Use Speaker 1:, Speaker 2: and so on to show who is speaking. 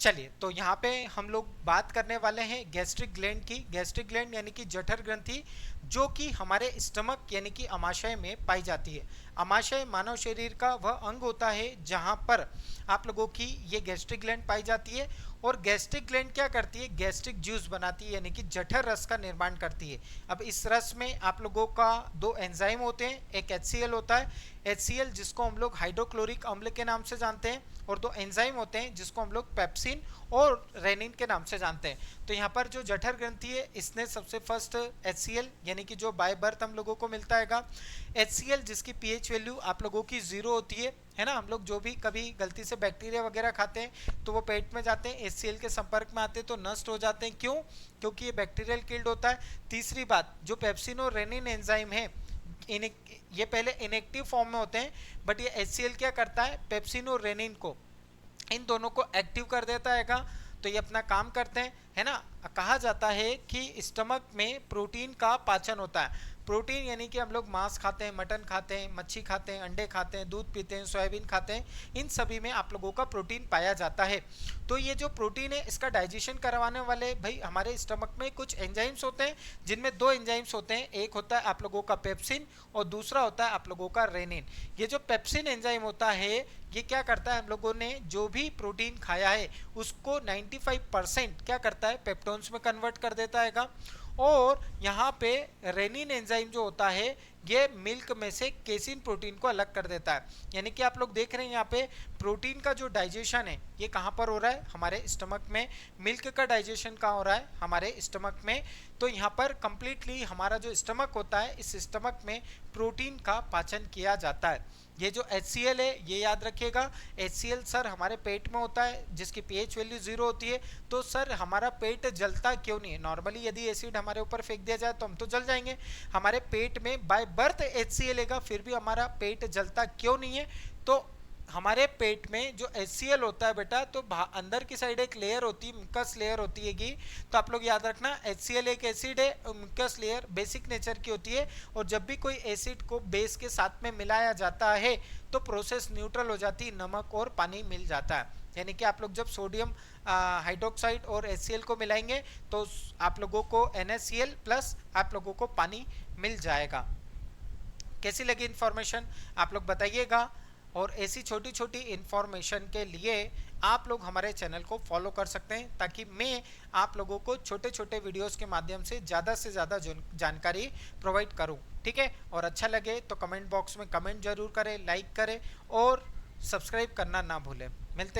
Speaker 1: चलिए, तो यहाँ पे हम लोग बात करने वाले हैं गैस्ट्रिक ग्लैंड की। गैस्ट्रिक ग्लैंड यानी कि जठर ग्रंथि, जो कि हमारे स्टमक यानी कि अमाशय में पाई जाती है। अमाशय मानव शरीर का वह अंग होता है जहाँ पर आप लोगों की ये गैस्ट्रिक ग्लैंड पाई जाती है। और गैस्ट्रिक ग्लैंड क्या करती है, गैस्ट्रिक जूस बनाती है यानी कि जठर रस का निर्माण करती है। अब इस रस में आप लोगों का दो एंजाइम होते हैं, एक HCl होता है, HCl जिसको हम लोग हाइड्रोक्लोरिक अम्ल के नाम से जानते हैं, और दो एंजाइम होते हैं जिसको हम लोग पेप्सिन और रेनिन के नाम से जानते हैं। तो यहाँ पर जो जठर ग्रंथि है इसने सबसे फर्स्ट HCl यानी कि जो बाय बर्थ हम लोगों को मिलता है HCl जिसकी pH वैल्यू आप लोगों की 0 होती है ना। हम लोग जो भी कभी गलती से बैक्टीरिया वगैरह खाते हैं तो वो पेट में जाते हैं, HCl के संपर्क में आते हैं तो नष्ट हो जाते हैं। क्यों? क्योंकि ये बैक्टीरियल किल्ड होता है। तीसरी बात, जो पेप्सिन और रेनिन एंजाइम है ये पहले इनएक्टिव फॉर्म में होते हैं, बट ये HCl क्या करता है, पेप्सिन और रेनिन को, इन दोनों को एक्टिव कर देता है का। तो ये अपना काम करते हैं, है ना। कहा जाता है कि स्टमक में प्रोटीन का पाचन होता है। प्रोटीन यानी कि हम लोग मांस खाते हैं, मटन खाते हैं, मच्छी खाते हैं, अंडे खाते हैं, दूध पीते हैं, सोयाबीन खाते हैं, इन सभी में आप लोगों का प्रोटीन पाया जाता है। तो ये जो प्रोटीन है इसका डाइजेशन करवाने वाले भाई हमारे स्टमक में कुछ एंजाइम्स होते हैं, जिनमें दो एंजाइम्स होते हैं, एक होता है आप लोगों का पेप्सिन और दूसरा होता है आप लोगों का रेनिन। ये जो पेप्सिन एंजाइम होता है ये क्या करता है, हम लोगों ने जो भी प्रोटीन खाया है उसको 95% क्या करता है, पेप्टोन्स में कन्वर्ट कर देता है। और यहाँ पे रेनिन एंजाइम जो होता है ये मिल्क में से केसिन प्रोटीन को अलग कर देता है। यानी कि आप लोग देख रहे हैं यहाँ पे प्रोटीन का जो डाइजेशन है ये कहाँ पर हो रहा है, हमारे स्टमक में। मिल्क का डाइजेशन कहाँ हो रहा है, हमारे स्टमक में। तो यहाँ पर कंप्लीटली हमारा जो स्टमक होता है इस स्टमक में प्रोटीन का पाचन किया जाता है। ये जो HCl है ये याद रखिएगा, HCl सर हमारे पेट में होता है जिसकी pH वैल्यू 0 होती है। तो सर हमारा पेट जलता क्यों नहीं है? नॉर्मली यदि एसिड हमारे ऊपर फेंक दिया जाए तो हम तो जल जाएंगे। हमारे पेट में बाय बर्थ HCl है फिर भी हमारा पेट जलता क्यों नहीं है? तो हमारे पेट में जो HCl होता है बेटा, तो अंदर की साइड एक लेयर होती है, म्यूकस लेयर होती है। तो आप लोग याद रखना HCl एक एसिड है और म्यूकस लेयर बेसिक नेचर की होती है। और जब भी कोई एसिड को बेस के साथ में मिलाया जाता है तो प्रोसेस न्यूट्रल हो जाती है, नमक और पानी मिल जाता है। यानी कि आप लोग जब सोडियम हाइड्रोक्साइड और HCl को मिलाएंगे तो आप लोगों को NaCl प्लस आप लोगों को पानी मिल जाएगा। कैसी लगी इन्फॉर्मेशन आप लोग बताइएगा। और ऐसी छोटी छोटी इन्फॉर्मेशन के लिए आप लोग हमारे चैनल को फॉलो कर सकते हैं, ताकि मैं आप लोगों को छोटे छोटे वीडियोस के माध्यम से ज़्यादा जानकारी प्रोवाइड करूं। ठीक है, और अच्छा लगे तो कमेंट बॉक्स में कमेंट जरूर करें, लाइक करें और सब्सक्राइब करना ना भूलें।